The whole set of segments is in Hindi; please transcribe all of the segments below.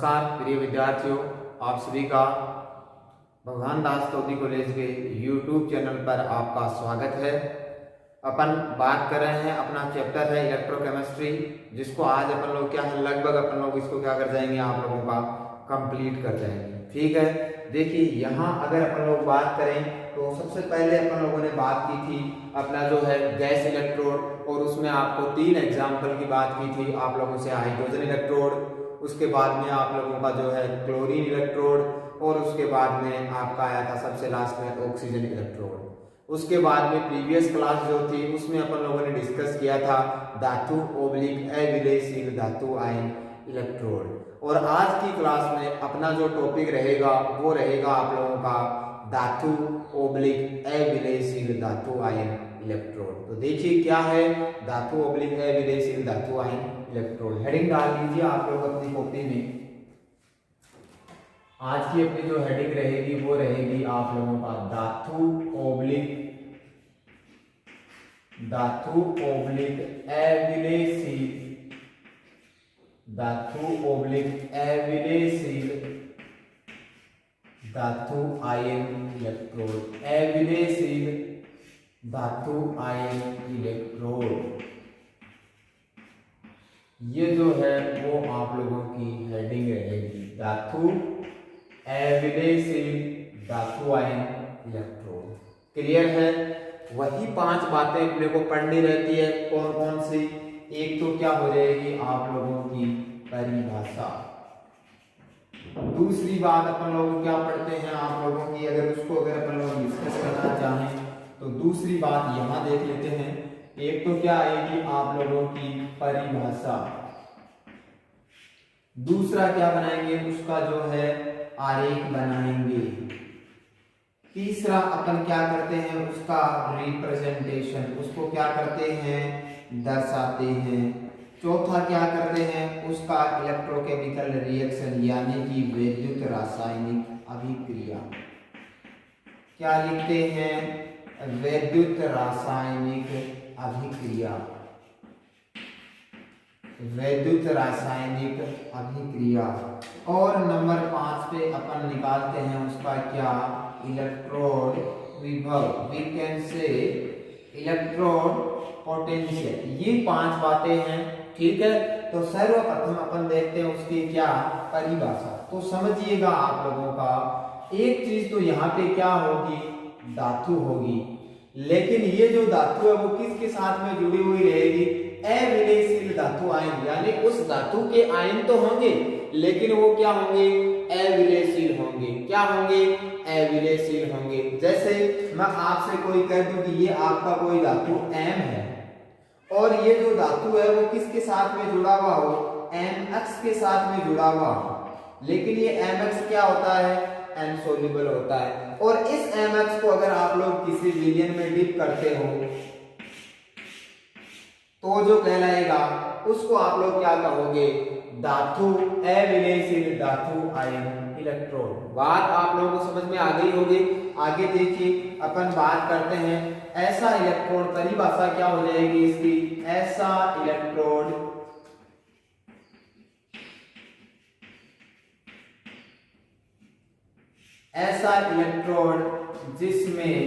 नमस्कार प्रिय विद्यार्थियों, आप सभी का भगवान दास तोती कॉलेज के YouTube चैनल पर आपका स्वागत है। अपन बात कर रहे हैं, अपना चैप्टर है इलेक्ट्रोकेमिस्ट्री, जिसको आज अपन लोग क्या है लगभग अपन लोग इसको क्या कर जाएंगे, आप लोगों का कंप्लीट कर जाएंगे। ठीक है, देखिए यहाँ अगर अपन लोग बात करें तो सबसे पहले अपन लोगों ने बात की थी अपना जो है गैस इलेक्ट्रोड, और उसमें आपको 3 एग्जाम्पल की बात की थी आप लोगों से। हाइड्रोजन इलेक्ट्रोड, उसके बाद में आप लोगों का जो है क्लोरीन इलेक्ट्रोड, और उसके बाद में आपका आया था सबसे लास्ट में ऑक्सीजन इलेक्ट्रोड। उसके बाद में प्रीवियस क्लास जो थी उसमें अपन लोगों ने डिस्कस किया था धातु ओब्लिक अविलेयशील धातु आयन इलेक्ट्रोड। और आज की क्लास में अपना जो टॉपिक रहेगा वो रहेगा आप लोगों का धातु ओब्लिक अविलेयशील धातु आयन इलेक्ट्रोड। तो देखिए क्या है धातु ओब्लिक अविलेयशील धातु आयन इलेक्ट्रोड। हेडिंग डाल दीजिए आप लोग अपनी कॉपी में। आज की अपनी जो हेडिंग रहेगी वो रहेगी आप लोगों का धातु ओब्लिक अविलेयशील धातु आयन इलेक्ट्रोड। अविलेयशील धातु आयन इलेक्ट्रोड, ये जो है वो आप लोगों की हेडिंग रहेगी, धातु अविलेयशील धातु आयन इलेक्ट्रोड। क्लियर है? वही 5 बातें अपने को पढ़नी रहती है। कौन कौन सी? एक तो क्या हो जाएगी आप लोगों की परिभाषा। दूसरी बात अपन लोग क्या पढ़ते हैं आप लोगों की, अगर उसको अगर अपन लोग डिस्कस करना चाहें तो दूसरी बात यहां देख लेते हैं। एक तो क्या आएगी आप लोगों की परिभाषा, दूसरा क्या बनाएंगे उसका जो है आरेख बनाएंगे, तीसरा अपन क्या करते हैं उसका रिप्रेजेंटेशन, उसको क्या करते हैं दर्शाते हैं, चौथा क्या करते हैं उसका इलेक्ट्रोकेमिकल रिएक्शन यानी कि विद्युत रासायनिक अभिक्रिया, क्या लिखते हैं विद्युत रासायनिक अभिक्रिया, विद्युत रासायनिक अभिक्रिया। और नंबर 5 पे अपन निकालते हैं उसका क्या इलेक्ट्रोड विभव, we can say electrode potential. ये 5 बातें हैं। ठीक है, तो सर्वप्रथम अपन देखते हैं उसकी क्या परिभाषा। तो समझिएगा आप लोगों का एक चीज तो यहाँ पे क्या होगी धातु होगी, लेकिन ये जो धातु है वो किसके साथ में जुड़ी हुई रहेगी अविलेयशील धातु आयन, यानी उस धातु के आयन तो होंगे लेकिन वो क्या होंगे अविलेयशील होंगे। क्या होंगे अविलेयशील होंगे। जैसे मैं आपसे कोई कह दूं कि ये आपका कोई धातु M है और ये जो धातु है वो किसके साथ में जुड़ा हुआ हो MX के साथ में जुड़ा हुआ हो, लेकिन ये MX क्या होता है अनसोल्यूबल होता है। और इस MX को अगर आप लोग किसी विलयन में डिप करते हो तो जो कहलाएगा उसको आप लोग क्या कहोगे धातु अविलेयशील धातु आयन इलेक्ट्रोड। बात आप लोगों को समझ में आ गई होगी। आगे देखिए अपन बात करते हैं ऐसा इलेक्ट्रोड, परिभाषा क्या हो जाएगी इसकी ऐसा इलेक्ट्रोड जिसमें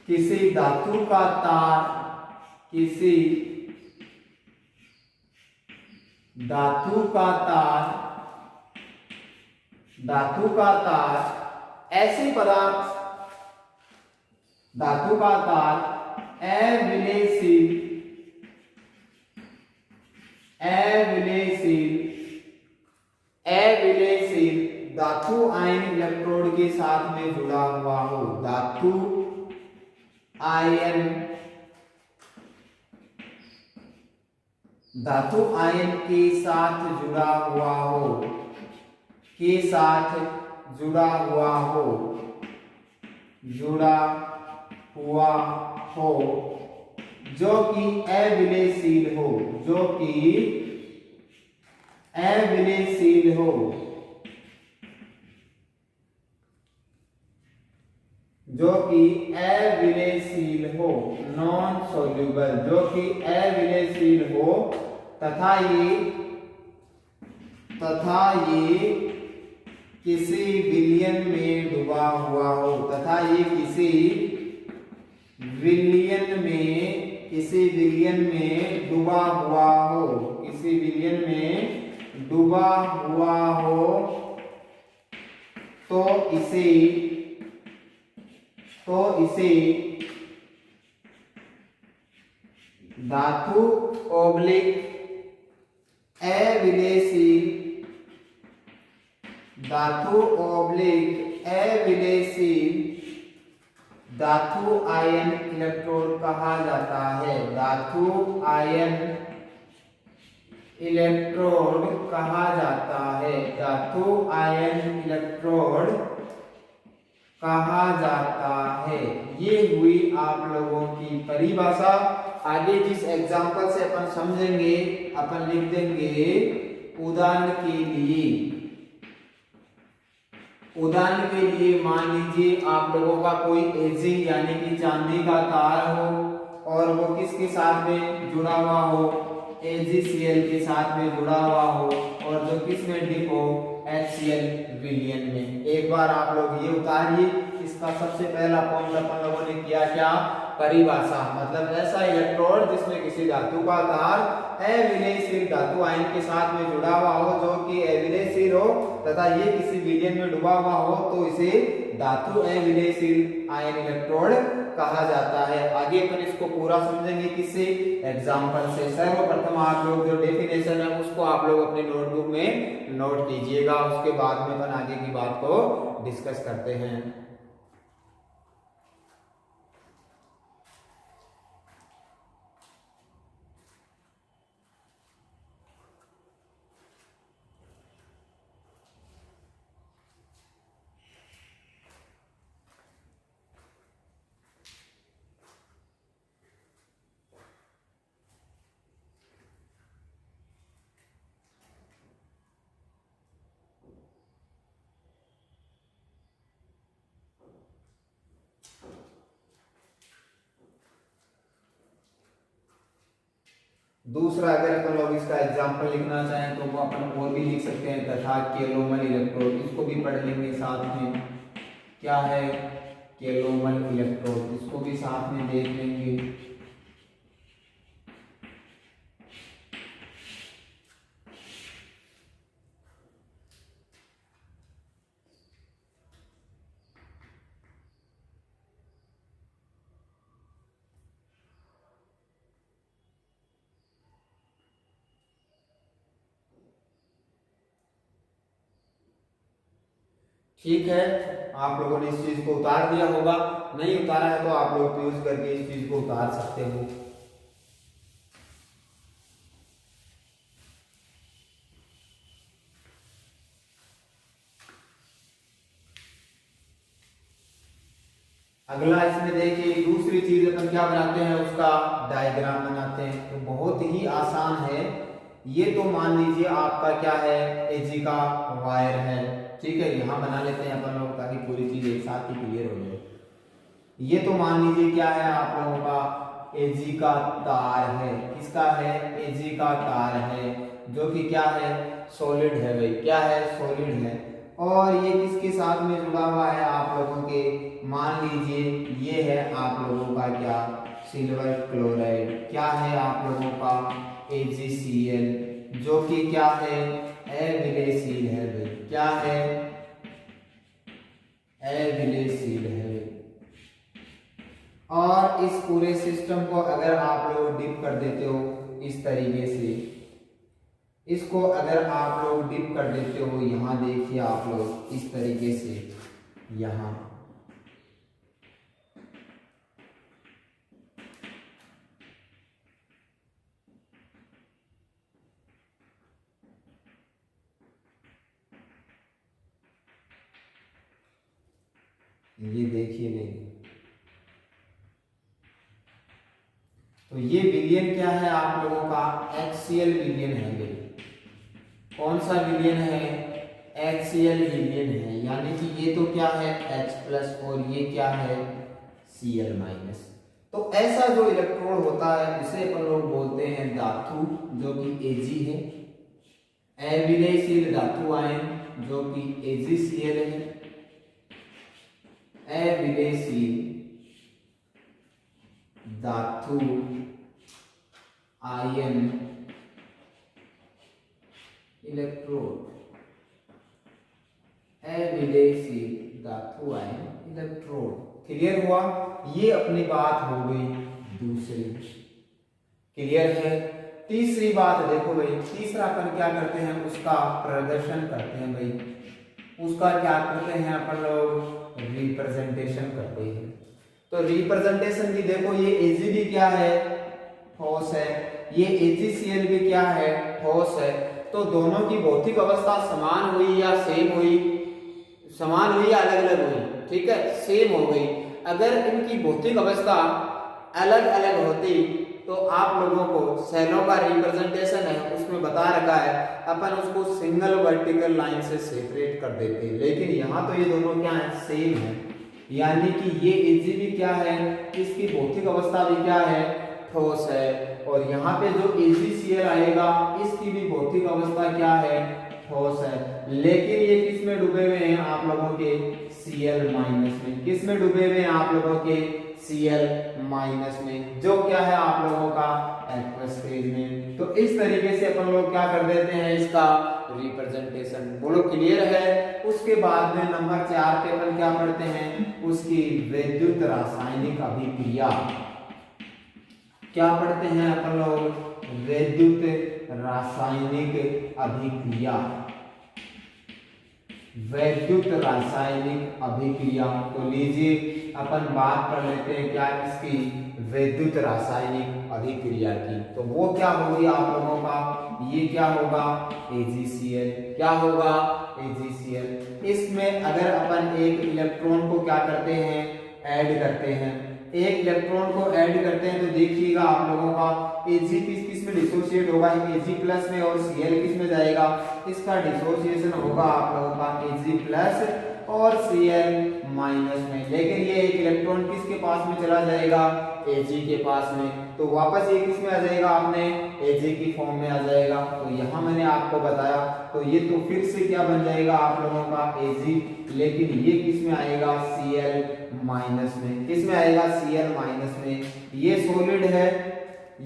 किसी धातु का तार ऐसे पदार्थ धातु का तार अविलेयशील धातु आयन इलेक्ट्रोड के साथ में जुड़ा हुआ हो, धातु आयन के साथ जुड़ा हुआ हो, जो कि अविलेयशील हो, जो कि अविलेयशील हो, नॉन सोल्यूबल, जो कि अविलेयशील हो तथा ये किसी विलयन में डूबा हुआ हो, तथा ये किसी विलयन में डूबा हुआ हो, किसी विलयन में डूबा हुआ हो, तो इसे धातु ओब्लिक अविलेयशील धातु आयन इलेक्ट्रोड कहा जाता है। धातु आयन इलेक्ट्रोड कहा जाता है। धातु आयन इलेक्ट्रोड कहा जाता है। ये हुई आप लोगों की परिभाषा। आगे जिस एग्जांपल से अपन समझेंगे, अपन लिख देंगे उदाहरण के लिए मान लीजिए आप लोगों का कोई एजी यानी कि चांदी का तार हो और वो किसके साथ में जुड़ा हुआ हो, AgCl के साथ में जुड़ा हुआ हो और जो किस में डिप हो, HCl विलयन में। एक बार आप लोग ये उतारिए। इसका सबसे पहला पॉइंट अपन लोगों ने किया क्या, परिभाषा, मतलब ऐसा इलेक्ट्रोड जिसमें किसी धातु का तार अविलेयशील धातु आयन के साथ में जुड़ा हुआ हो, जो कि अविलेयशील हो तथा ये किसी विलयन में डूबा हुआ हो, तो इसे धातु अविलेयशील आयन इलेक्ट्रोड कहा जाता है। आगे अपन इसको पूरा समझेंगे किससे, एग्जांपल से। सर्वप्रथम आप लोग जो डेफिनेशन है उसको आप लोग अपने नोटबुक में नोट कीजिएगा, उसके बाद में अपन आगे की बात को डिस्कस करते हैं। दूसरा अगर अपन लोग इसका एग्जांपल लिखना चाहें तो वो अपन और भी लिख सकते हैं, तथा केलोमल इलेक्ट्रोड, इसको भी पढ़ लेंगे साथ में। क्या है केलोमल इलेक्ट्रोड, इसको भी साथ में देख लेंगे। ठीक है, आप लोगों ने इस चीज को उतार दिया होगा। नहीं उतारा है तो आप लोग यूज करके इस चीज को उतार सकते हो। अगला इसमें देखिए, दूसरी चीज अपन क्या बनाते हैं, उसका डायग्राम बनाते हैं। तो बहुत ही आसान है। ये तो मान लीजिए आपका क्या है, Ag का वायर है, ठीक है। यहाँ बना लेते हैं अपन लोग ताकि पूरी चीज एक साथ ही क्लियर हो जाए। ये तो मान लीजिए क्या है आप लोगों का Ag का तार है। किसका है, Ag का तार है, जो कि क्या है, सॉलिड है भाई, क्या है, सॉलिड है। और ये किसके साथ में जुड़ा हुआ है आप लोगों के, मान लीजिए ये है आप लोगों का क्या, सिल्वर क्लोराइड, क्या है आप लोगों का AgCl, जो कि क्या है, अविलेयशील है भाई, क्या है, अविलेयशील है। और इस पूरे सिस्टम को अगर आप लोग डिप कर देते हो इस तरीके से, इसको अगर आप लोग डिप कर देते हो, यहां देखिए आप लोग इस तरीके से, यहां ये देखिए नहीं, तो ये विलयन क्या है आप लोगों का, HCl विलयन है भाई। कौन सा विलयन है, HCl विलयन है, यानी कि ये तो क्या है H+ और ये क्या है Cl-। तो ऐसा जो इलेक्ट्रोड होता है उसे अपन लोग बोलते हैं धातु, जो कि Ag है। अविलेयशील धातु आयन जो कि AgCl है। अविलेयशील धातु आयन इलेक्ट्रोड, अविलेयशील धातु आयन इलेक्ट्रोड। क्लियर हुआ? ये अपनी बात हो गई दूसरी। क्लियर है? तीसरी बात देखो भाई, तीसरा अपन क्या करते हैं, उसका प्रदर्शन करते हैं भाई। उसका क्या करते हैं अपन लोग, रिप्रेजेंटेशन करते हैं। तो रिप्रेजेंटेशन की देखो, ये Ag क्या है, ठोस है। ये AgCl भी क्या है, ठोस है। तो दोनों की भौतिक अवस्था समान हुई या सेम हुई, समान हुई या अलग अलग हुई, ठीक है, सेम हो गई। अगर इनकी भौतिक अवस्था अलग अलग होती तो आप लोगों को सेलों का रिप्रेजेंटेशन है उसमें बता रखा है, अपन उसको सिंगल वर्टिकल लाइन से सेपरेट कर देते हैं। लेकिन यहाँ तो ये दोनों क्या है, सेम है। यानी कि ये Ag भी क्या है, इसकी भौतिक अवस्था भी क्या है, ठोस है। और यहाँ पे जो AgCl आएगा इसकी भी भौतिक अवस्था क्या है, ठोस है। लेकिन ये किस में डूबे हुए हैं आप लोगों के, Cl माइनस में। किस में डूबे हुए हैं आप लोगों के, Cl माइनस में, जो क्या है आप लोगों का एक्वस फेज में। तो इस तरीके से अपन लोग क्या कर देते हैं, इसका रिप्रेजेंटेशन। बोलो क्लियर है? उसके बाद में नंबर 4 पे अपन क्या पढ़ते हैं, उसकी विद्युत रासायनिक अभिक्रिया। क्या पढ़ते हैं अपन लोग, विद्युत रासायनिक अभिक्रिया। वैद्युत रासायनिक अभिक्रिया। तो लीजिए अपन बात कर लेते हैं क्या, इसकी वैद्युत रासायनिक अभिक्रिया की। तो वो क्या होगी आप लोगों का, ये क्या होगा, AgCl। क्या होगा, AgCl। इसमें अगर अपन एक इलेक्ट्रॉन को क्या करते हैं, ऐड करते हैं, एक इलेक्ट्रॉन को ऐड करते हैं, तो देखिएगा आप लोगों का Ag किस में डिसोसिएट होगा, Ag प्लस में, और Cl किस में जाएगा, इसका डिसोसिएशन होगा आप लोगों का Ag प्लस और Cl माइनस में। लेकिन ये एक इलेक्ट्रॉन किसके पास में चला जाएगा, Ag के पास में। तो वापस ये किस में आ जाएगा, आपने Ag की फॉर्म में आ जाएगा। तो यहाँ मैंने आपको बताया, तो ये तो फिर से क्या बन जाएगा आप लोगों का Ag, लेकिन ये किस में आएगा, Cl माइनस में। किस में आएगा, Cl माइनस में। ये सॉलिड है,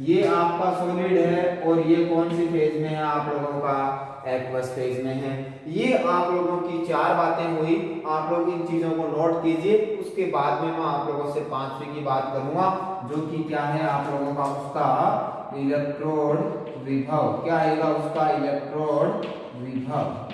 ये आपका सॉलिड है, और ये कौन सी फेज में है आप लोगों का, एक्वस फेज में है। ये आप लोगों की 4 बातें हुई, आप लोग इन चीजों को नोट कीजिए। उसके बाद में मैं आप लोगों से 5वीं की बात करूंगा, जो कि क्या है आप लोगों का, उसका इलेक्ट्रोड विभव। क्या आएगा, उसका इलेक्ट्रोड विभव।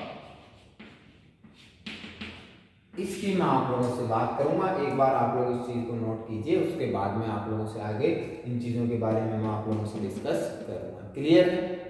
इसकी मैं आप लोगों से बात करूंगा। एक बार आप लोग इस चीज को नोट कीजिए, उसके बाद में आप लोगों से आगे इन चीजों के बारे में मैं आप लोगों से डिस्कस करूंगा। क्लियर है?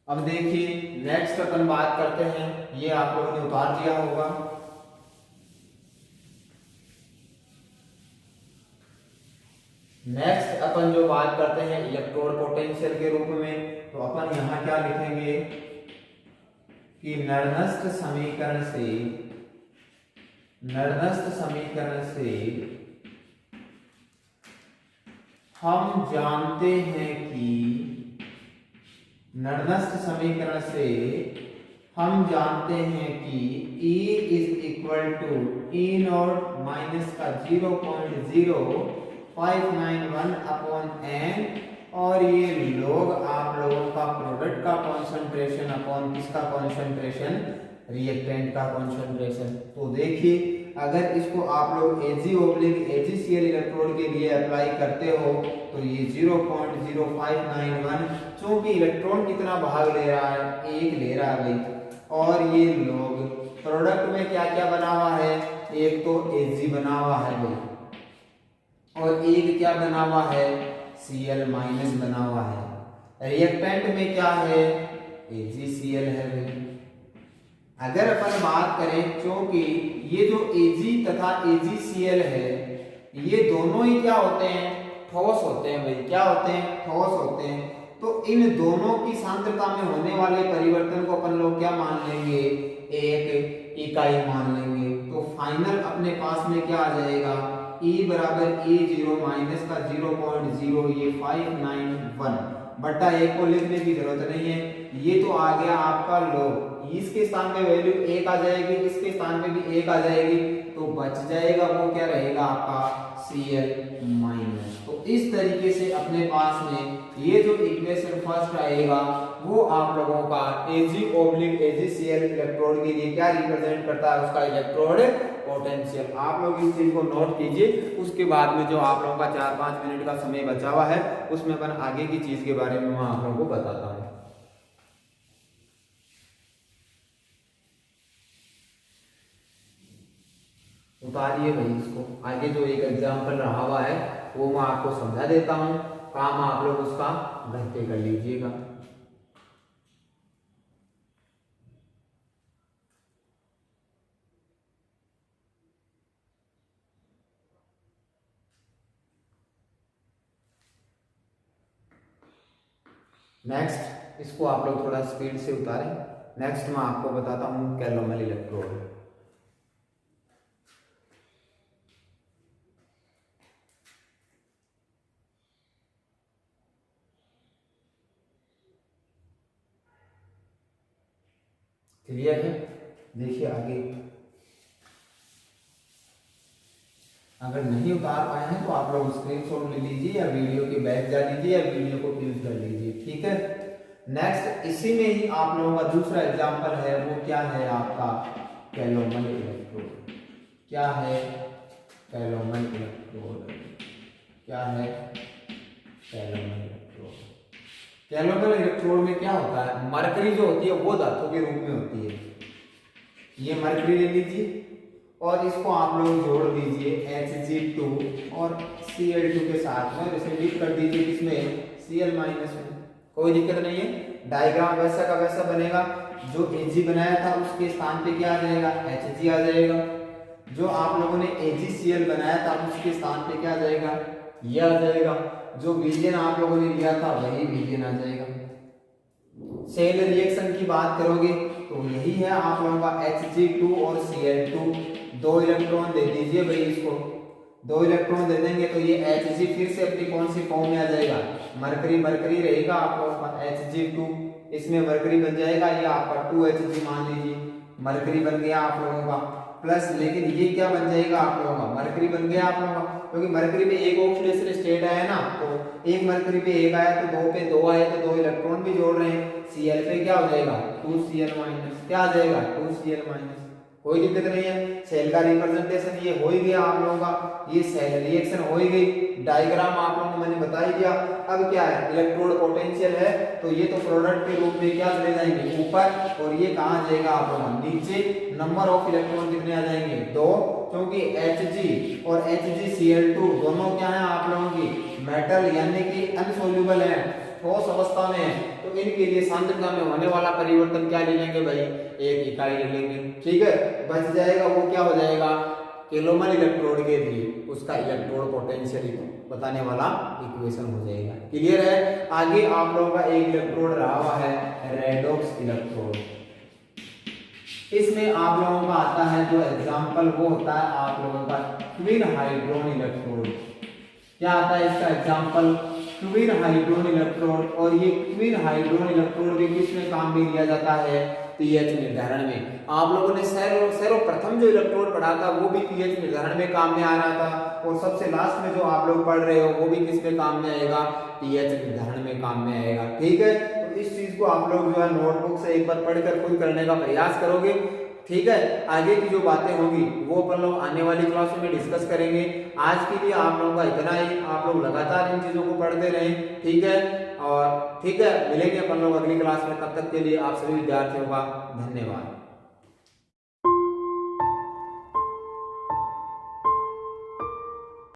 अब देखिए नेक्स्ट अपन बात करते हैं, ये आप लोगों ने उतार दिया होगा। नेक्स्ट अपन जो बात करते हैं इलेक्ट्रोड पोटेंशियल के रूप में, तो अपन यहां क्या लिखेंगे कि नर्नस्ट समीकरण से हम जानते हैं कि नर्नस्ट समीकरण से हम जानते हैं कि E is equal to E not minus का 0.0591 अपॉन n, और ये लोग आप लोगों का प्रोडक्ट का कॉन्सेंट्रेशन अपॉन किसका कॉन्सेंट्रेशन, रिएक्टेंट का कॉन्सेंट्रेशन। तो देखिए अगर इसको आप लोग AgCl इलेक्ट्रोड के लिए अप्लाई करते हो तो ये 0.0591, चूंकि इलेक्ट्रॉन कितना भाग ले रहा है, एक ले रहा है भाई, और ये लोग प्रोडक्ट में क्या क्या बना हुआ है, एक तो Ag बना हुआ है भाई, और एक क्या बना हुआ है, Cl माइनस बना हुआ है। रिएक्टेंट में क्या है, AgCl है भाई। अगर अपन बात करें, क्योंकि ये जो Ag तथा AgCl है ये दोनों ही क्या होते हैं, ठोस होते हैं भाई, क्या होते हैं, ठोस होते हैं। तो इन दोनों की सांद्रता में होने वाले परिवर्तन को अपन लोग क्या मान लेंगे, एक इकाई मान लेंगे। तो फाइनल अपने पास में क्या आ जाएगा, E बराबर A0 माइनस का 0.0 ये 591 बटा 1 को लिखने की जरूरत नहीं है, ये तो आ गया आपका log। इसके स्थान पे वैल्यू 1 आ जाएगी, इसके स्थान पे भी 1 आ जाएगी, तो बच जाएगा वो क्या रहेगा आपका Cl माइनस। तो इस तरीके से अपने पास में ये जो इक्वेशन फर्स्ट आएगा वो आप लोगों का AgCl इलेक्ट्रोड के लिए क्या रिप्रेजेंट करता है, उसका इलेक्ट्रोड पोटेंशियल। आप लोग इस चीज को नोट कीजिए, उसके बाद में जो आप लोगों का 4-5 मिनट का समय बचा हुआ है उसमें अपन आगे की चीज के बारे में मैं आप लोगों को बताता हूँ। उतारिए भाई इसको, आगे जो एक एग्जाम्पल रहा हुआ है वो मैं आपको समझा देता हूँ, काम आप लोग उसका घर पे कर लीजिएगा। नेक्स्ट इसको आप लोग थोड़ा स्पीड से उतारें। नेक्स्ट मैं आपको बताता हूँ कैलोमल इलेक्ट्रोड। क्लियर है, देखिए आगे। अगर नहीं उतार पाए हैं तो आप लोग स्क्रीनशॉट ले लीजिए या वीडियो के बैक जा लीजिए या वीडियो को क्लिक कर लीजिए, ठीक है। नेक्स्ट इसी में ही आप लोगों का दूसरा एग्जांपल है, वो क्या है आपका कैलोमल इलेक्ट्रोड। क्या है कैलोमल इलेक्ट्रोड, क्या है कैलोमल इलेक्ट्रोड। कैलोमल इलेक्ट्रोड में क्या होता है, मरकरी जो होती है वो धातु के रूप में होती है। ये मरकरी ले लीजिए और इसको आप लोग जोड़ दीजिए Hg2 और Cl2 के साथ में, इसे लिख कर दीजिए किसमें, Cl माइनस में, कोई दिक्कत नहीं है। डायग्राम वैसा का वैसा बनेगा, जो Ag बनाया था उसके स्थान पे क्या आ जाएगा, Hg आ जाएगा। जो आप लोगों ने AgCl बनाया था उसके स्थान पे क्या आ जाएगा, ये आ जाएगा। जो विलयन आप लोगों ने लिया था वही विलयन आ जाएगा। सेल रिएक्शन की बात करोगे तो यही है आप लोगों का Hg2 और Cl2, 2 इलेक्ट्रॉन दे दीजिए भाई, इसको 2 इलेक्ट्रॉन दे देंगे तो ये Hg फिर से अपनी कौन सी फॉर्म में आ जाएगा, मरकरी, मरकरी रहेगा आप लोगों का Hg2, इसमें मरकरी बन जाएगा, ये आपका 2Hg मान लीजिए, मरकरी बन गया आप लोगों का प्लस, लेकिन ये क्या बन जाएगा आप लोगों का, मरकरी बन गया आप लोगों का, क्योंकि मरकरी पे एक ऑक्सीडेशन स्टेट आया ना, तो एक मरकरी पे एक आया तो 2 पे 2 आए तो 2 इलेक्ट्रॉन भी जोड़ रहे हैं। Cl पे क्या हो जाएगा 2Cl माइनस, क्या आ जाएगा 2Cl माइनस, कोई दिक्कत नहीं है। सेल का रिप्रेजेंटेशन ये हो ही गया आप लोगों का, ये सेल रिएक्शन हो ही गई, डायग्राम आप लोगों को मैंने बता ही दिया। अब क्या है, इलेक्ट्रोड पोटेंशियल है तो ये तो प्रोडक्ट के रूप में क्या चले जाएंगे ऊपर, और ये कहाँ जाएगा आप लोगों नीचे। नंबर ऑफ इलेक्ट्रॉन कितने आ जाएंगे 2, क्योंकि Hg और HgCl2 दोनों क्या है आप लोगों की मेटल यानी कि अनसोल्यूबल है, ठोस अवस्था में है, तो इनके लिए सांद्रता में होने वाला परिवर्तन क्या ले लेंगे भाई, एक इकाई ले लेंगे, ठीक है। बच जाएगा वो क्या हो जाएगा, कैलोमल इलेक्ट्रोड के लिए उसका इलेक्ट्रोड पोटेंशियल बताने वाला इक्वेशन हो जाएगा। क्लियर है। आगे आप लोगों का एक इलेक्ट्रोड रहा हुआ है रेडॉक्स इलेक्ट्रोड, इसमें आप लोगों का आता है जो एग्जांपल वो होता है आप लोगों का ट्विन हाइड्रोन इलेक्ट्रोड। क्या आता है इसका एग्जांपल, ट्विन हाइड्रोन इलेक्ट्रोड। और ये ट्विन हाइड्रोन इलेक्ट्रोड भी किसमें काम में लिया जाता है, पीएच निर्धारण में। आप लोगों ने सर्वप्रथम जो इलेक्ट्रोड पढ़ा था वो भी पीएच निर्धारण में काम में आ रहा था, और सबसे लास्ट में जो आप लोग पढ़ रहे हो वो भी किस में काम में आएगा, पीएच निर्धारण में काम में आएगा। ठीक है, तो इस चीज को आप लोग जो है नोटबुक से एक बार पढ़कर खुद करने का प्रयास करोगे। ठीक है, आगे की जो बातें होंगी वो अपन लोग आने वाली क्लासों में डिस्कस करेंगे। आज के लिए आप लोगों का इतना ही, आप लोग लगातार इन चीजों को पढ़ते रहें। ठीक है, और ठीक है, मिलेंगे अपन लोग अगली क्लास में। तब तक के लिए आप सभी विद्यार्थियों का धन्यवाद।